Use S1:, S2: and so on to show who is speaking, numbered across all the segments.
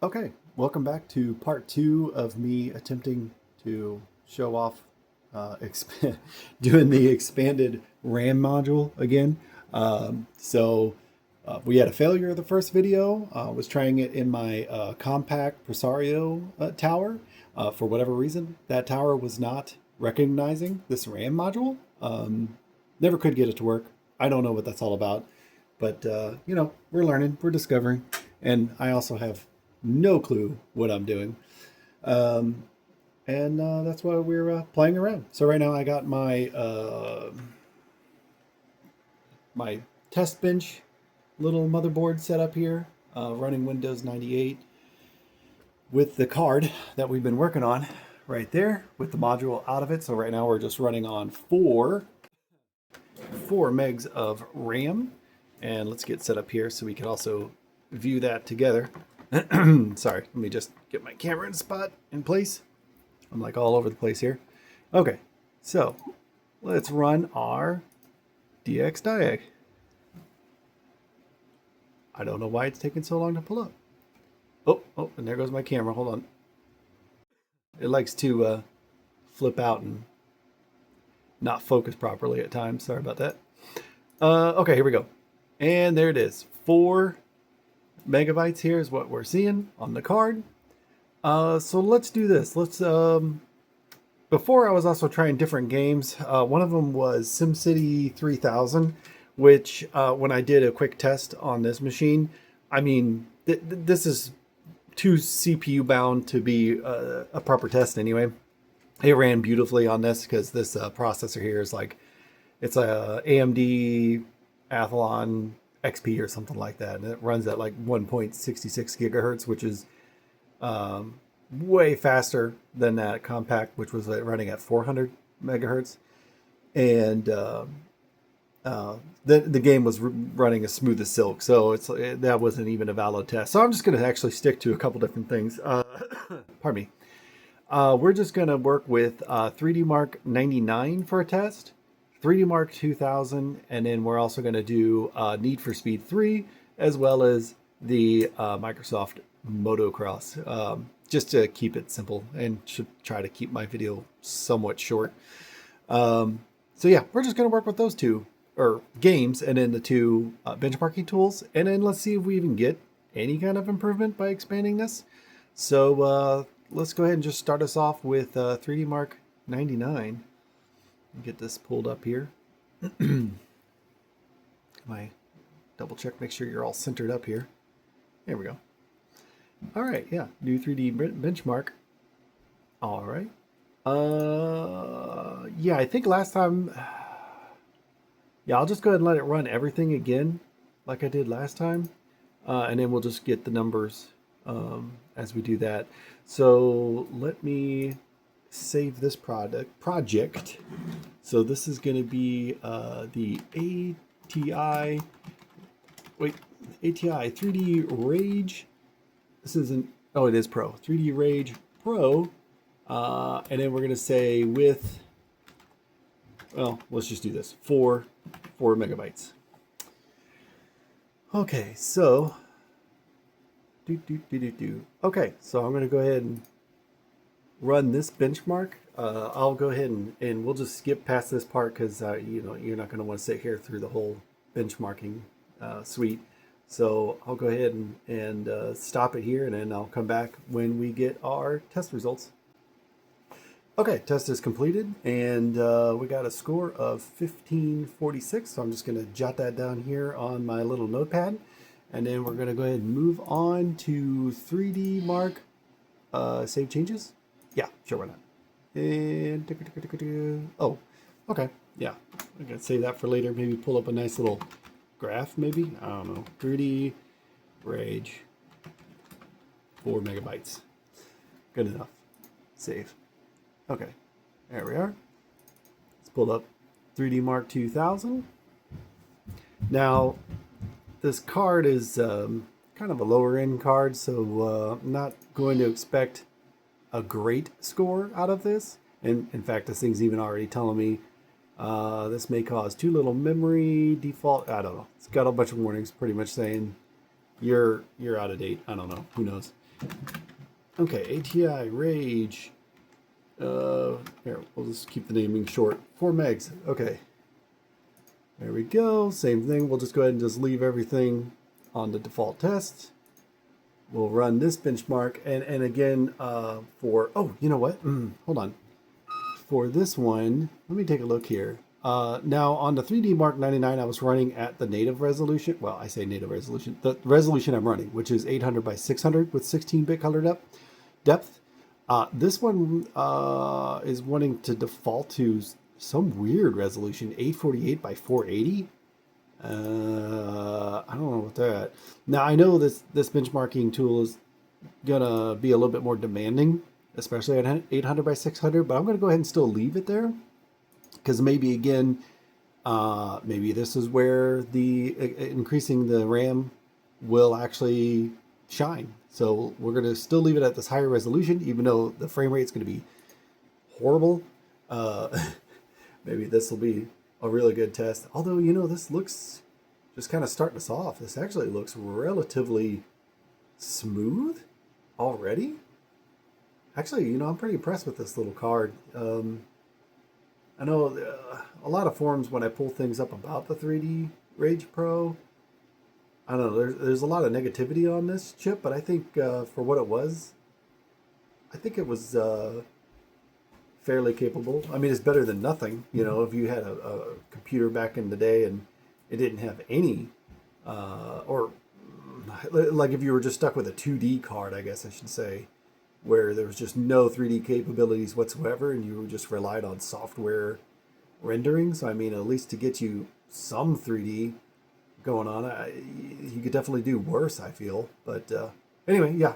S1: Okay, welcome back to part two of me attempting to show off doing the expanded RAM module again. We had a failure the first video. Was trying it in my compact Presario tower. For whatever reason, that tower was not recognizing this RAM module. Never could get it to work. I don't know what that's all about, but we're learning, we're discovering, and I also have no clue what I'm doing. Um, and That's why we're playing around. So right now I got my test bench little motherboard set up here, running Windows 98 with the card that we've been working on right there with the module out of it. So right now we're just running on four megs of RAM. And let's get set up here so we can also view that together. Sorry, let me just get my camera in spot in place. I'm like all over the place here. Okay, so let's run our DX Diag. I don't know why it's taking so long to pull up. Oh, and there goes my camera. Hold on. It likes to flip out and not focus properly at times. Sorry about that. Okay, here we go. And there it is. 4 MB here is what we're seeing on the card. So let's do this. Before I was also trying different games. One of them was SimCity 3000, which when I did a quick test on this machine, I mean, this is too CPU bound to be a proper test anyway. It ran beautifully on this because this processor here is like, it's a AMD Athlon XP or something like that. And it runs at like 1.66 gigahertz, which is way faster than that compact, which was running at 400 megahertz. And the game was running as smooth as silk. So that wasn't even a valid test. So I'm just going to actually stick to a couple different things. Pardon me. We're just going to work with 3D Mark 99 for a test, 3D Mark 2000, and then we're also going to do Need for Speed 3, as well as the Microsoft Motocross, just to keep it simple and should try to keep my video somewhat short. So yeah, we're just going to work with those two or games and then the two benchmarking tools, and then let's see if we even get any kind of improvement by expanding this. So let's go ahead and just start us off with 3D Mark 99. Get this pulled up here. My double check, make sure you're all centered up here. There we go. All right, yeah, new 3D benchmark. All right. Yeah, I think last time. Yeah, I'll just go ahead and let it run everything again, like I did last time, and then we'll just get the numbers as we do that. So let me save this project. So this is going to be the ATI 3D Rage. This isn't, oh, it is Pro. 3D Rage Pro. And then we're going to say with, well, let's just do this. 4 megabytes. Okay, so okay, so I'm going to go ahead and run this benchmark. I'll go ahead and we'll just skip past this part because you're not going to want to sit here through the whole benchmarking suite. So I'll go ahead and stop it here, and then I'll come back when we get our test results. Okay, test is completed, and we got a score of 1546. So I'm just going to jot that down here on my little notepad, and then we're going to go ahead and move on to 3D Mark. Save changes. Yeah, sure, why not? And oh, okay, yeah, I'm gonna save that for later. Maybe pull up a nice little graph. Maybe, I don't know. 3D Rage, 4 megabytes. Good enough. Save. Okay, there we are. Let's pull up 3D Mark 2000. Now, this card is kind of a lower end card, so I'm not going to expect a great score out of this. And in fact, this thing's even already telling me this may cause too little memory default. I don't know. It's got a bunch of warnings pretty much saying you're out of date. I don't know. Who knows? Okay, ATI Rage. Here, we'll just keep the naming short. 4 megs. Okay. There we go. Same thing. We'll just go ahead and just leave everything on the default test. We'll run this benchmark. And again, oh, you know what? Hold on. For this one, let me take a look here. Now on the 3D Mark 99, I was running at the native resolution. Well, I say native resolution. The resolution I'm running, which is 800 by 600 with 16-bit color depth. This one is wanting to default to some weird resolution, 848 by 480. I don't know what that. Now I know this benchmarking tool is gonna be a little bit more demanding, especially at 800 by 600. But I'm gonna go ahead and still leave it there because maybe again, maybe this is where the increasing the RAM will actually shine. So we're gonna still leave it at this higher resolution, even though the frame rate is gonna be horrible. Maybe this will be a really good test. Although, you know, this looks just kind of starting us off. This actually looks relatively smooth already. Actually, you know, I'm pretty impressed with this little card. I know a lot of forums when I pull things up about the 3D Rage Pro, I don't know, there's a lot of negativity on this chip, but I think for what it was, I think it was fairly capable. I mean, it's better than nothing. You know, if you had a computer back in the day and it didn't have any, or like if you were just stuck with a 2D card, I guess I should say, where there was just no 3D capabilities whatsoever and you just relied on software rendering. So, I mean, at least to get you some 3D going on, you could definitely do worse, I feel. But anyway, yeah,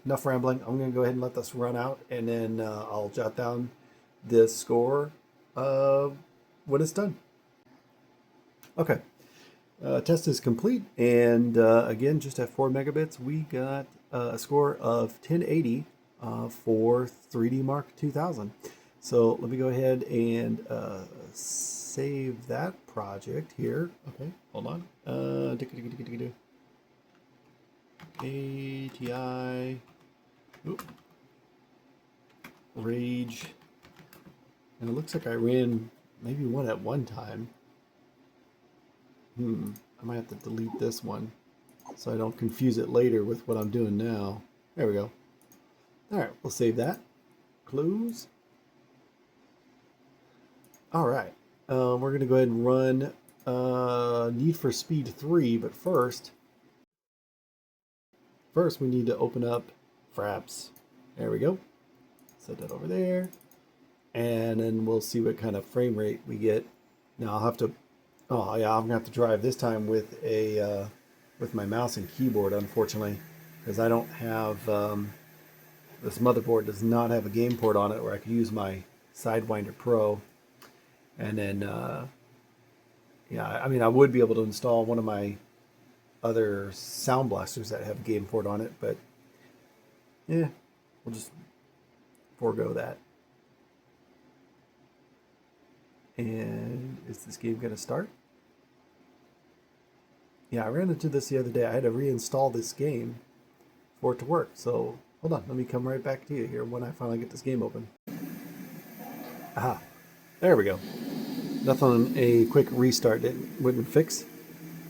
S1: enough rambling. I'm going to go ahead and let this run out, and then I'll jot down this score when it's done. Okay. Test is complete, and again, just at 4 megabits, we got a score of 1080 for 3D Mark 2000. So let me go ahead and save that project here. Okay, hold on. ATI Rage, and it looks like I ran maybe one at one time. I might have to delete this one so I don't confuse it later with what I'm doing now. There we go. All right, we'll save that. Close. All right, we're going to go ahead and run Need for Speed 3, but first we need to open up Fraps. There we go. Set that over there. And then we'll see what kind of frame rate we get. Now I'll have to, oh yeah, I'm gonna have to drive this time with a with my mouse and keyboard, unfortunately, because I don't have this motherboard does not have a game port on it where I could use my Sidewinder Pro. And then yeah, I mean, I would be able to install one of my other sound blasters that have a game port on it, but yeah, we'll just forego that. And is this game going to start? Yeah, I ran into this the other day. I had to reinstall this game for it to work. So hold on, let me come right back to you here when I finally get this game open. Aha, there we go. Nothing a quick restart wouldn't fix.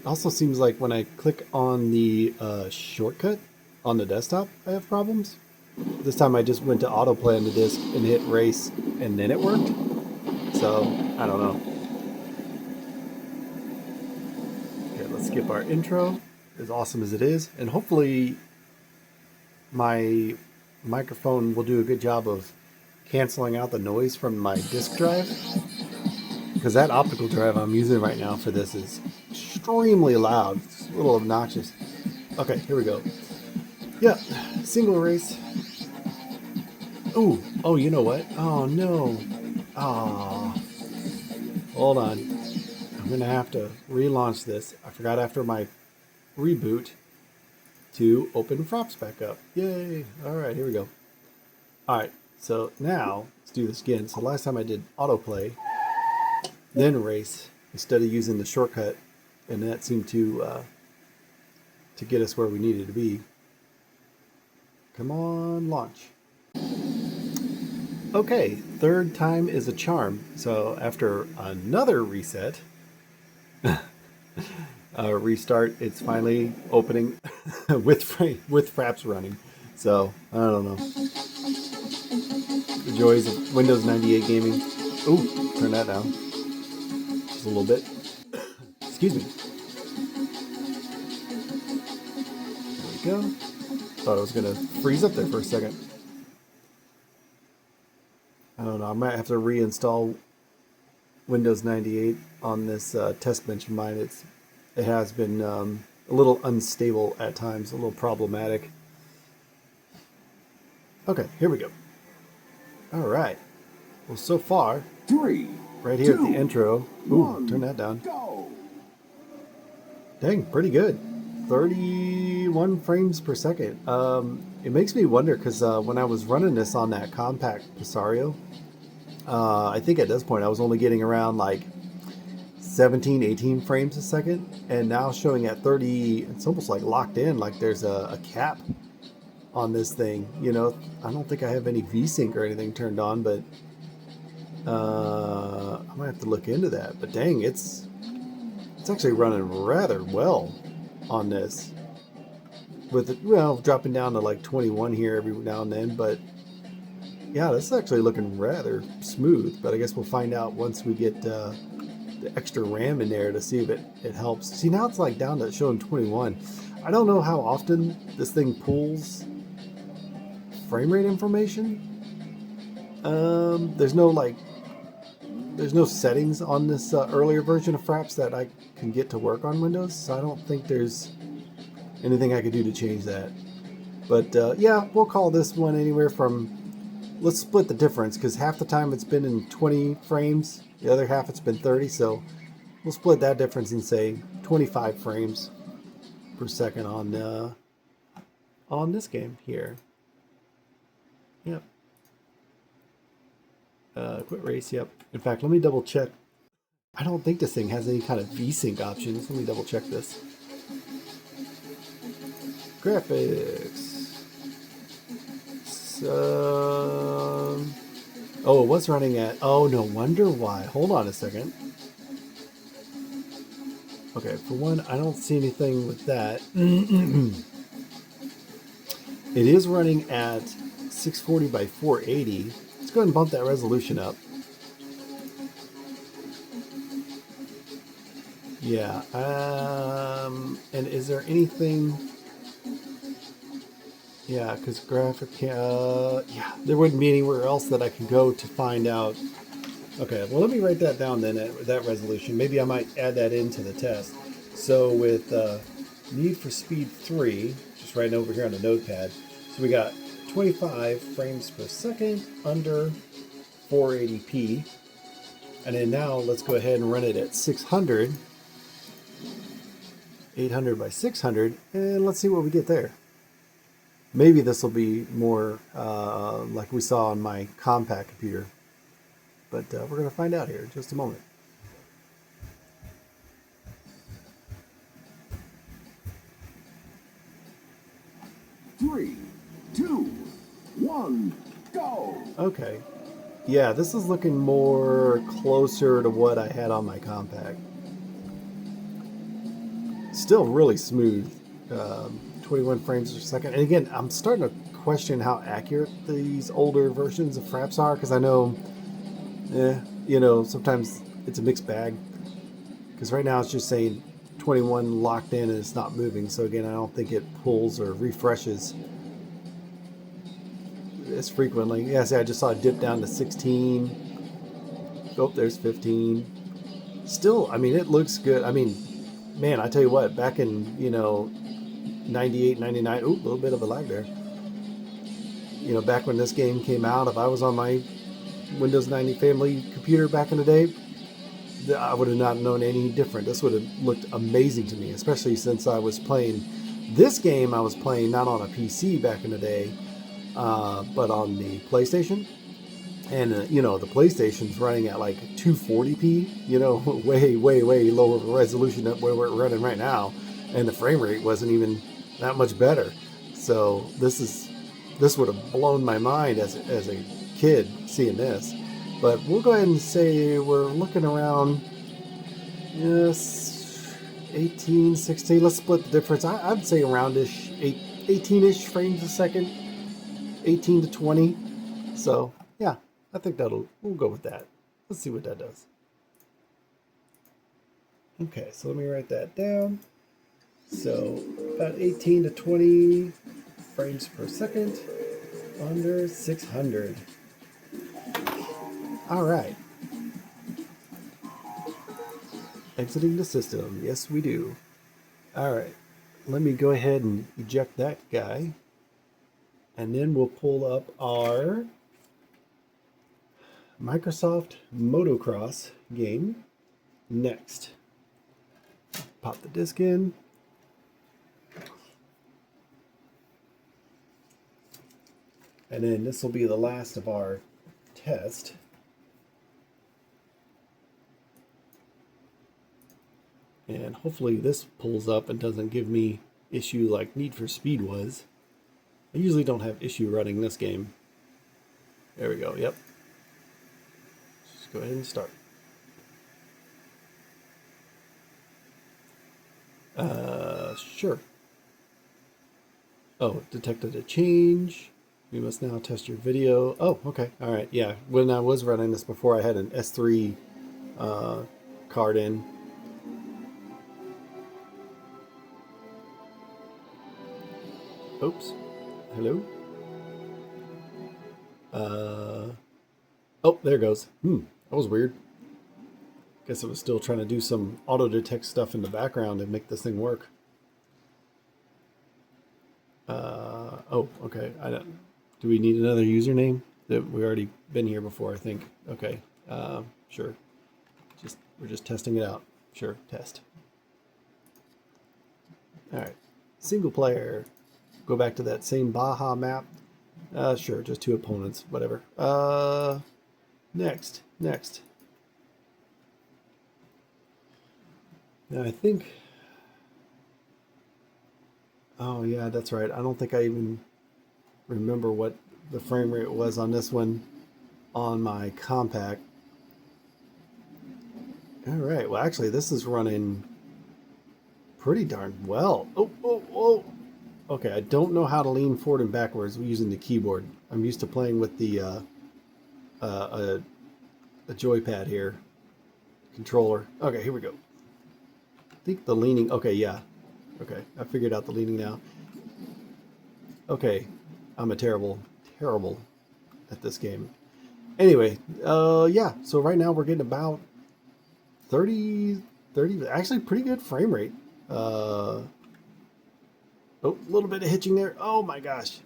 S1: Also seems like when I click on the shortcut on the desktop, I have problems. This time I just went to autoplay on the disc and hit race, and then it worked. So, I don't know. Okay, let's skip our intro, as awesome as it is. And hopefully my microphone will do a good job of canceling out the noise from my disk drive. Because that optical drive I'm using right now for this is extremely loud. It's a little obnoxious. Okay, here we go. Yeah, single race. Ooh, oh, you know what? Oh, no. Ah, hold on. I'm going to have to relaunch this. I forgot after my reboot to open Fraps back up. Yay. All right, here we go. All right, so now let's do this again. So last time I did autoplay, then race, instead of using the shortcut, and that seemed to get us where we needed to be. Come on, launch. Okay, third time is a charm. So after another reset, restart, it's finally opening with Fraps running. So I don't know. The joys of Windows 98 gaming. Ooh, turn that down just a little bit. Excuse me. There we go. Thought I was gonna freeze up there for a second. I don't know. I might have to reinstall Windows 98 on this test bench of mine. It has been a little unstable at times, a little problematic. Okay, here we go. All right. Well, so far, right here at the intro. Ooh, turn that down. Go. Dang, pretty good. 31 frames per second. It makes me wonder because when I was running this on that compact Presario, I think at this point I was only getting around like 17, 18 frames a second, and now showing at 30, it's almost like locked in, like there's a cap on this thing. You know, I don't think I have any VSync or anything turned on, but I might have to look into that. But dang, it's actually running rather well on this, with it, well, dropping down to like 21 here every now and then. But yeah, this is actually looking rather smooth. But I guess we'll find out once we get the extra RAM in there to see if it helps. See, now it's like down to showing 21. I don't know how often this thing pulls frame rate information. There's no settings on this earlier version of Fraps that I can get to work on Windows, so I don't think there's anything I could do to change that. But yeah, we'll call this one anywhere from, let's split the difference, because half the time it's been in 20 frames, the other half it's been 30, so we'll split that difference and say 25 frames per second on this game here. Yep. Quit race, yep. In fact, let me double check. I don't think this thing has any kind of VSync options. Let me double check this. Graphics. Oh, it was running at, oh, no wonder why. Hold on a second. Okay, for one, I don't see anything with that. It is running at 640 by 480. Let's go ahead and bump that resolution up. Yeah, and is there anything? Yeah, because graphic, yeah, there wouldn't be anywhere else that I could go to find out. Okay, well, let me write that down then at that resolution. Maybe I might add that into the test. So with Need for Speed 3, just writing over here on the notepad, so we got 25 frames per second under 480p. And then now let's go ahead and run it at 600, 800 by 600, and let's see what we get there. Maybe this will be more like we saw on my compact computer. But we're going to find out here in just a moment. Three, two, one, go! Okay. Yeah, this is looking more closer to what I had on my compact. Still really smooth. 21 frames per second. And again, I'm starting to question how accurate these older versions of Fraps are, because I know, you know, sometimes it's a mixed bag. Because right now it's just saying 21 locked in and it's not moving. So again, I don't think it pulls or refreshes as frequently. Yeah, see, I just saw it dip down to 16. Oh, there's 15. Still, I mean, it looks good. I mean, man, I tell you what, back in, you know, 98, 99, ooh, a little bit of a lag there. You know, back when this game came out, if I was on my Windows 90 family computer back in the day, I would have not known any different. This would have looked amazing to me, especially since I was playing this game. I was playing not on a PC back in the day, but on the PlayStation. And, you know, the PlayStation's running at like 240p, you know, way, way, way lower resolution than where we're running right now. And the frame rate wasn't even that much better. So this is This would have blown my mind as a kid seeing this. But we'll go ahead and say we're looking around, yes, 18, 16. Let's split the difference. I'd say aroundish 18-ish frames a second, 18 to 20. So yeah, I think we'll go with that. Let's see what that does. Okay, so let me write that down. So about 18 to 20 frames per second, under 600. All right. Exiting the system. Yes, we do. All right. Let me go ahead and eject that guy. And then we'll pull up our Microsoft Motocross game next. Pop the disc in. And then this will be the last of our test. And hopefully this pulls up and doesn't give me issue like Need for Speed was. I usually don't have issue running this game. There we go, yep. Just go ahead and start. Sure. Oh, detected a change. We must now test your video. Oh, okay, all right, yeah. When I was running this before, I had an S3 card in. Oops. Hello? Oh, there it goes. That was weird. Guess it was still trying to do some auto detect stuff in the background and make this thing work. Oh, okay. Do we need another username? We already been here before, I think. Okay. Sure. We're just testing it out. Sure. Test. All right. Single player. Go back to that same Baja map. Sure. Just 2 opponents. Whatever. Next. Now I think. Oh yeah, that's right. I don't think I even remember what the frame rate was on this one on my compact. All right. Well, actually, this is running pretty darn well. Oh. Okay, I don't know how to lean forward and backwards using the keyboard. I'm used to playing with the a joypad here, controller. Okay, here we go. I think the leaning. Okay, yeah. Okay, I figured out the leaning now. Okay, I'm a terrible at this game. Anyway, yeah. So right now we're getting about 30, actually pretty good frame rate. Oh, a little bit of hitching there. Oh my gosh.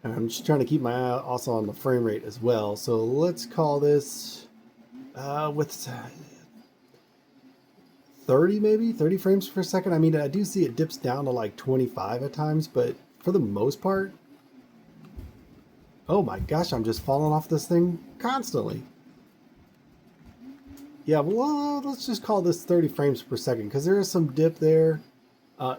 S1: I'm just trying to keep my eye also on the frame rate as well. So let's call this with 30 maybe, 30 frames per second. I mean, I do see it dips down to like 25 at times, but for the most part, oh my gosh, I'm just falling off this thing constantly. Yeah, well, let's just call this 30 frames per second because there is some dip there.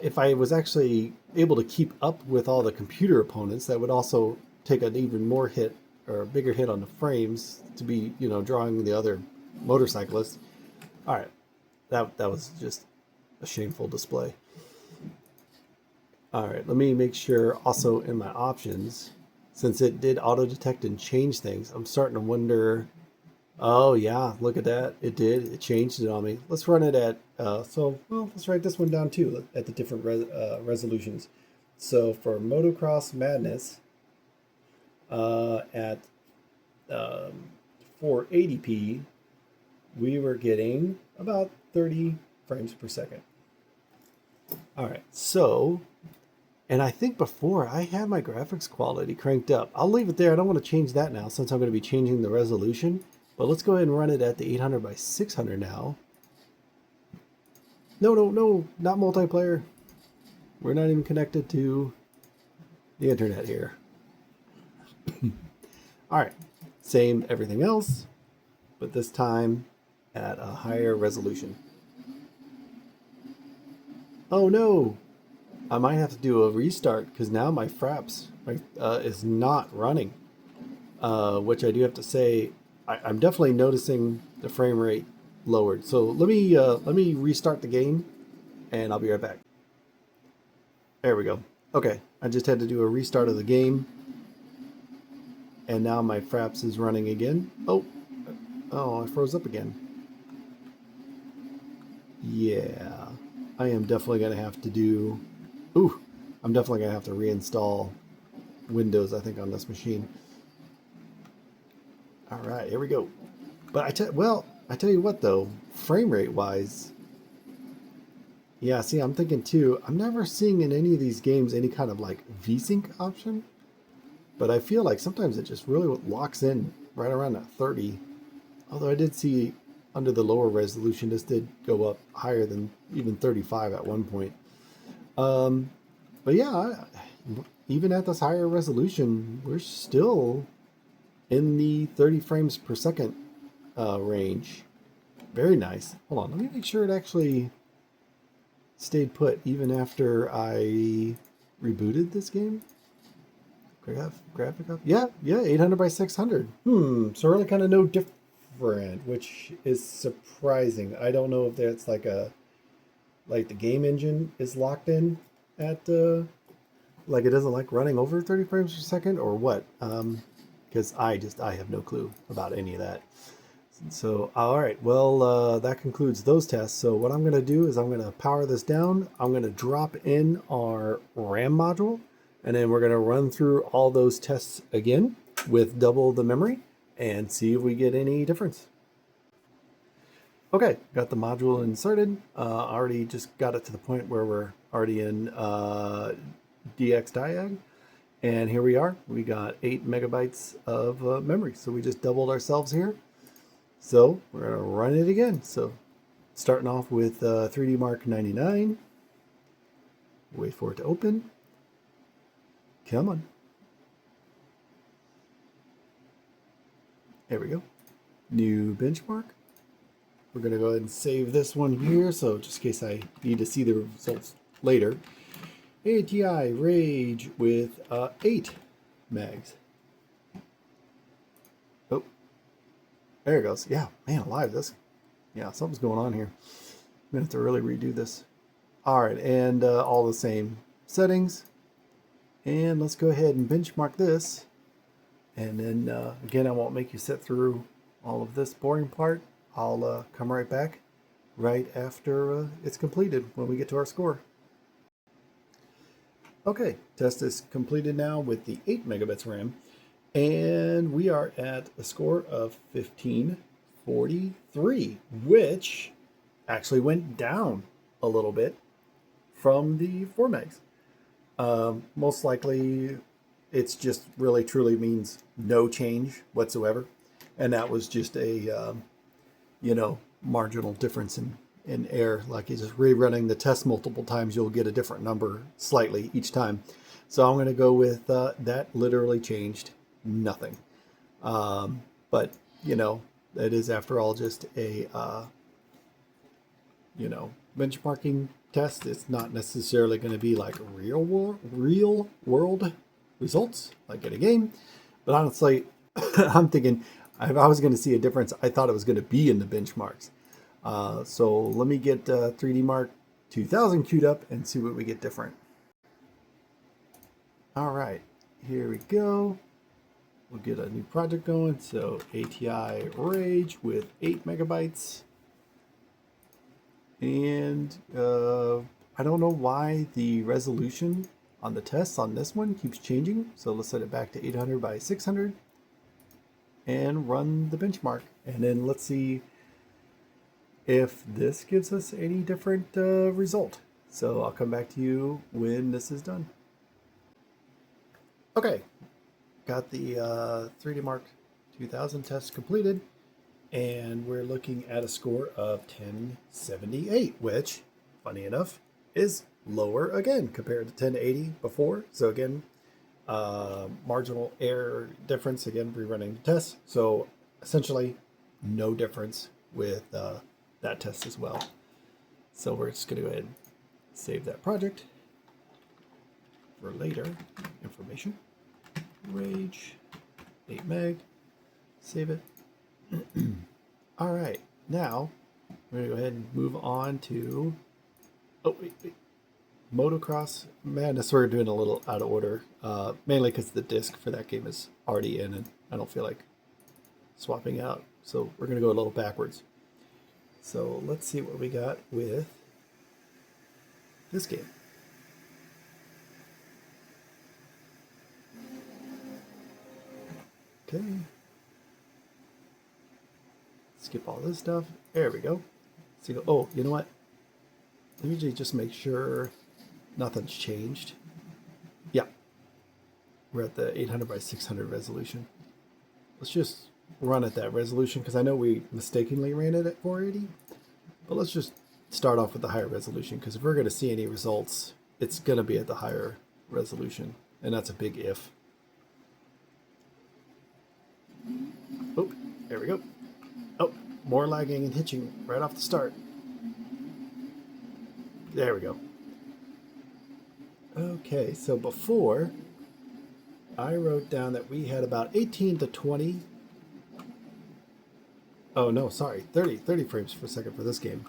S1: If I was actually able to keep up with all the computer opponents, that would also take an even more hit or a bigger hit on the frames to be, drawing the other motorcyclists. All right, that was just a shameful display. All right, let me make sure also in my options, since it did auto detect and change things, I'm starting to wonder. Oh yeah, look at that. It did. It changed it on me. Let's run it at, let's write this one down too at the different resolutions. So for Motocross Madness at 480p, we were getting about 30 frames per second. All right, so, and I think before I had my graphics quality cranked up. I'll leave it there. I don't want to change that now since I'm going to be changing the resolution. But let's go ahead and run it at the 800 by 600 now. No, not multiplayer. We're not even connected to the internet here. All right, same everything else, but this time at a higher resolution. Oh no, I might have to do a restart because now my Fraps is not running. Which I do have to say, I'm definitely noticing the frame rate lowered. So let me restart the game, and I'll be right back. There we go. Okay, I just had to do a restart of the game, and now my Fraps is running again. Oh, I froze up again. Yeah, I am definitely gonna have to do. Ooh, I'm definitely gonna have to reinstall Windows, I think, on this machine. All right, here we go. But I tell you what though, frame rate wise, yeah. See, I'm thinking too. I'm never seeing in any of these games any kind of like VSync option, but I feel like sometimes it just really locks in right around that 30. Although I did see under the lower resolution, this did go up higher than even 35 at one point. Um, but yeah, even at this higher resolution, we're still in the 30 frames per second range. Very nice. Hold on, let me make sure it actually stayed put even after I rebooted this game. Graphic up? Yeah, 800 by 600. So really kind of no different, which is surprising. I don't know if that's like the game engine is locked in at like it doesn't like running over 30 frames per second or what. Because I have no clue about any of that. So, all right, well, that concludes those tests. So what I'm going to do is I'm going to power this down. I'm going to drop in our RAM module, and then we're going to run through all those tests again with double the memory and see if we get any difference. Okay, got the module inserted. Already just got it to the point where we're already in DXDiag. And here we are. We got 8 megabytes of memory. So we just doubled ourselves here. So we're going to run it again. So starting off with 3D Mark 99. Wait for it to open. Come on. There we go. New benchmark. We're going to go ahead and save this one here. So just in case I need to see the results later. ATI Rage with 8 megs. Oh, there it goes. Yeah, man alive, something's going on here. I'm gonna have to really redo this. All right, and all the same settings. And let's go ahead and benchmark this. And then again, I won't make you sit through all of this boring part. I'll come right back right after it's completed when we get to our score. Okay, test is completed now with the 8 megabits RAM, and we are at a score of 1543, which actually went down a little bit from the 4 megs. Most likely, it's just really truly means no change whatsoever, and that was just a marginal difference in error. Like you're just rerunning the test multiple times, you'll get a different number slightly each time. So I'm going to go with that literally changed nothing. But it is after all just a benchmarking test. It's not necessarily going to be like real world results like in a game. But honestly, I'm thinking if I was going to see a difference, I thought it was going to be in the benchmarks. So let me get 3D Mark 2000 queued up and see what we get different. All right, here we go. We'll get a new project going. So ATI Rage with 8 megabytes. And I don't know why the resolution on the tests on this one keeps changing. So let's set it back to 800 by 600 and run the benchmark. And then let's see if this gives us any different result. So I'll come back to you when this is done. Okay, got the 3D Mark 2000 test completed, and we're looking at a score of 1078, which, funny enough, is lower again compared to 1080 before. So again, marginal error difference, again, rerunning the test. So essentially no difference with that test as well. So we're just going to go ahead and save that project. for later information. Rage, 8 meg, save it. All right, now we're gonna go ahead and move on to, oh wait. Motocross Madness. We're doing a little out of order, mainly because the disc for that game is already in and I don't feel like swapping out. So we're gonna go a little backwards. So let's see what we got with this game. Okay. Skip all this stuff. There we go. So, oh, you know what? Let me just make sure nothing's changed. Yeah. We're at the 800 by 600 resolution. Let's just run at that resolution because I know we mistakenly ran it at 480. But let's just start off with the higher resolution because if we're going to see any results, it's going to be at the higher resolution. And that's a big if. Oh, there we go. Oh, more lagging and hitching right off the start. There we go. Okay, so before I wrote down that we had about 18 to 20. Oh no, sorry, 30 frames per second for this game.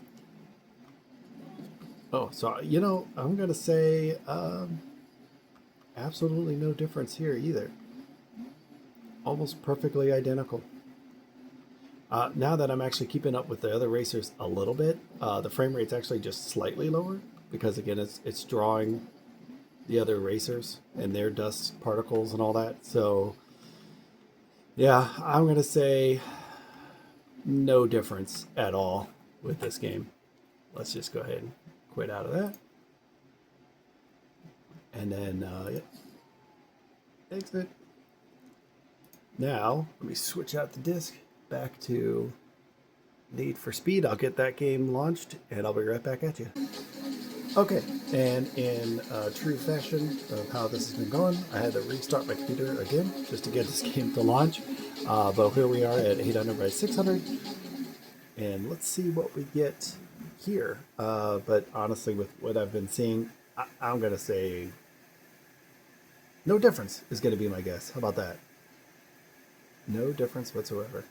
S1: Oh, so you know, I'm gonna say absolutely no difference here either. Almost perfectly identical. Now that I'm actually keeping up with the other racers a little bit, the frame rate's actually just slightly lower because again, it's drawing the other racers and their dust particles and all that. So yeah, I'm gonna say no difference at all with this game. Let's just go ahead and quit out of that. And then yeah, exit. Now let me switch out the disc back to Need for Speed. I'll get that game launched and I'll be right back at you. Okay, and in true fashion of how this has been going, I had to restart my computer again just to get this game to launch. But here we are at 800 by 600, and let's see what we get here. But honestly, with what I've been seeing, I'm going to say no difference is going to be my guess. How about that? No difference whatsoever.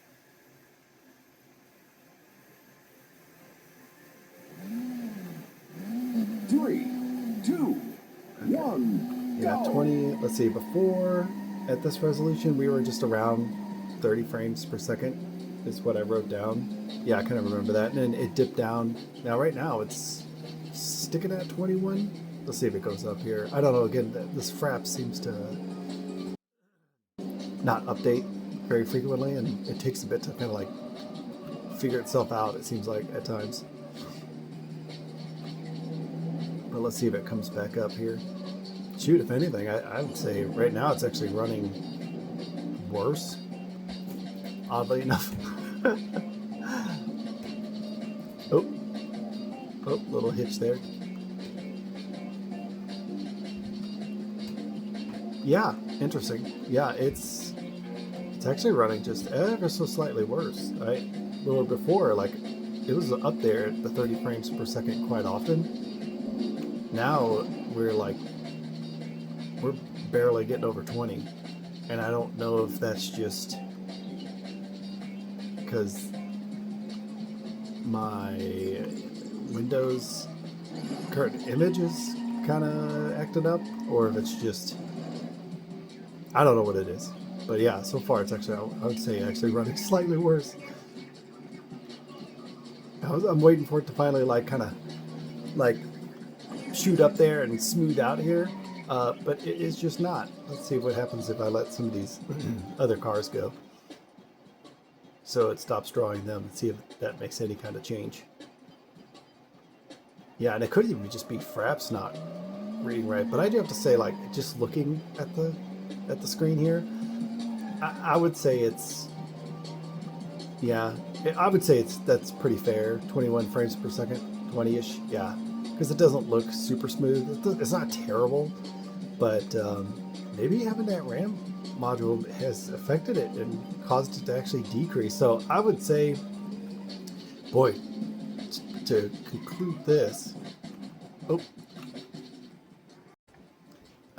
S1: Yeah, 20, let's see, before at this resolution, we were just around 30 frames per second is what I wrote down. Yeah, I kind of remember that. And then it dipped down. Now, right now, it's sticking at 21. Let's see if it goes up here. I don't know. Again, this Frap seems to not update very frequently, and it takes a bit to kind of like figure itself out, it seems like, at times. But let's see if it comes back up here. Shoot, if anything, I would say right now it's actually running worse, oddly enough. Oh, little hitch there. Yeah, interesting. Yeah, it's actually running just ever so slightly worse. Right? Well, before, like, it was up there at the 30 frames per second quite often. Now we're barely getting over 20, and I don't know if that's just because my Windows current image is kind of acting up, or if it's just, I don't know what it is. But yeah, so far it's actually, I would say actually running slightly worse. I'm waiting for it to finally kind of shoot up there and smooth out here. But it is just not. Let's see what happens if I let some of these other cars go. So it stops drawing them and see if that makes any kind of change. Yeah, and it could even just be Fraps not reading right. But I do have to say, just looking at the screen here, I would say it's, yeah, I would say that's pretty fair. 21 frames per second, 20-ish, yeah. Because it doesn't look super smooth. It's not terrible. But maybe having that RAM module has affected it and caused it to actually decrease. So I would say, boy, to conclude this,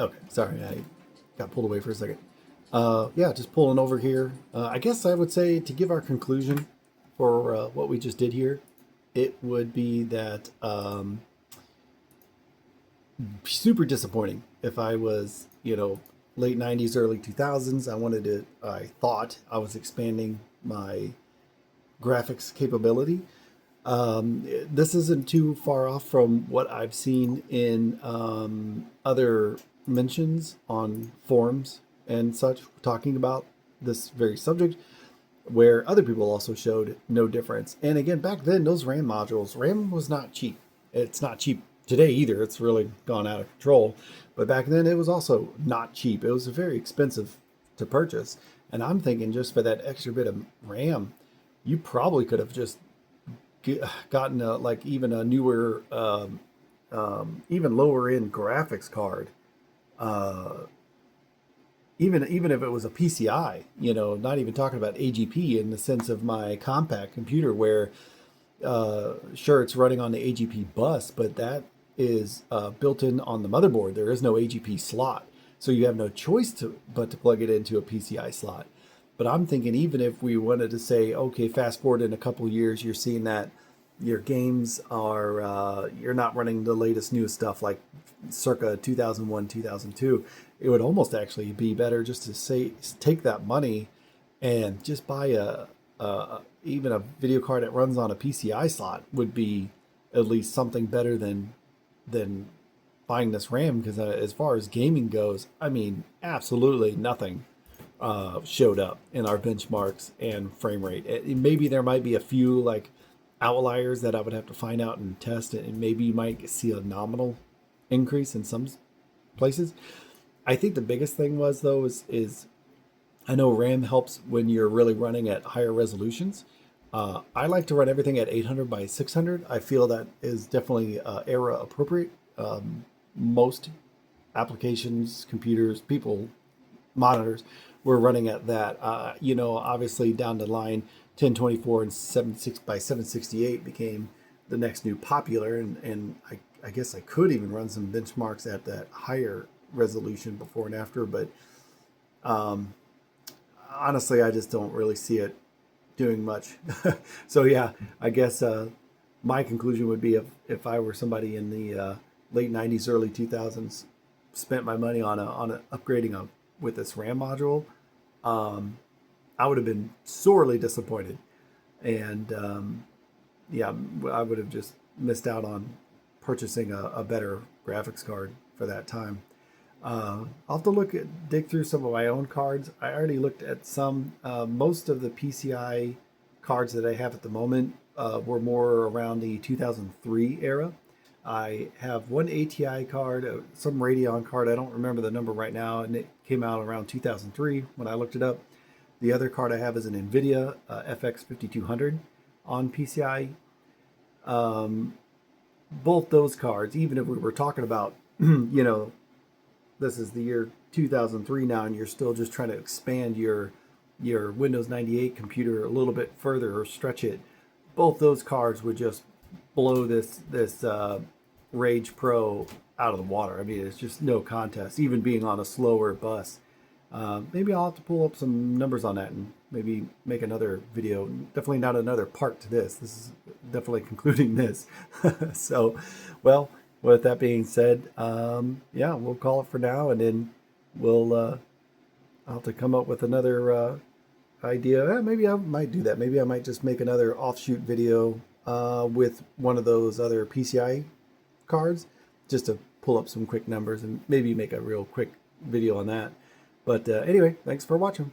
S1: Okay, sorry, I got pulled away for a second. Yeah, just pulling over here. I guess I would say to give our conclusion for what we just did here, it would be that super disappointing if I was, late 90s, early 2000s. I thought I was expanding my graphics capability. This isn't too far off from what I've seen in other mentions on forums and such talking about this very subject, where other people also showed no difference. And again, back then, those RAM modules, RAM was not cheap. It's not cheap today either. It's really gone out of control. But back then, it was also not cheap. It was very expensive to purchase. And I'm thinking just for that extra bit of RAM, you probably could have just gotten like even a newer, even lower end graphics card. Uh, even if it was a PCI, not even talking about AGP in the sense of my compact computer, where sure it's running on the AGP bus, but that is built in on the motherboard. There is no AGP slot, so you have no choice but to plug it into a PCI slot. But I'm thinking even if we wanted to say, okay, fast forward in a couple of years, you're seeing that your games are you're not running the latest newest stuff like circa 2001 2002. It would almost actually be better just to say take that money and just buy even a video card that runs on a PCI slot would be at least something better than buying this RAM, because as far as gaming goes, I mean, absolutely nothing showed up in our benchmarks and frame rate. Maybe there might be a few like outliers that I would have to find out and test, and maybe you might see a nominal increase in some places. I think the biggest thing was though is I know RAM helps when you're really running at higher resolutions. I like to run everything at 800 by 600. I feel that is definitely era appropriate. Most applications, computers, people, monitors were running at that. Obviously down the line, 1024 and 76 by 768 became the next new popular, and I guess I could even run some benchmarks at that higher resolution before and after, but honestly, I just don't really see it doing much. So yeah, I guess my conclusion would be if I were somebody in the late 90s, early 2000s, spent my money on upgrading with this RAM module, I would have been sorely disappointed. And yeah, I would have just missed out on purchasing a better graphics card for that time. I'll have to dig through some of my own cards. I already looked at some. Most of the PCI cards that I have at the moment were more around the 2003 era. I have one ATI card, some Radeon card. I don't remember the number right now, and it came out around 2003 when I looked it up. The other card I have is an NVIDIA FX 5200 on PCI. Both those cards, even if we were talking about, this is the year 2003 now, and you're still just trying to expand your Windows 98 computer a little bit further or stretch it, both those cards would just blow this Rage Pro out of the water. I mean, it's just no contest, even being on a slower bus. Maybe I'll have to pull up some numbers on that and maybe make another video. Definitely not another part to this. This is definitely concluding this. So, well, with that being said, yeah, we'll call it for now, and then I'll have to come up with another idea. Maybe I might do that. Maybe I might just make another offshoot video with one of those other PCI cards, just to pull up some quick numbers and maybe make a real quick video on that. But anyway, thanks for watching.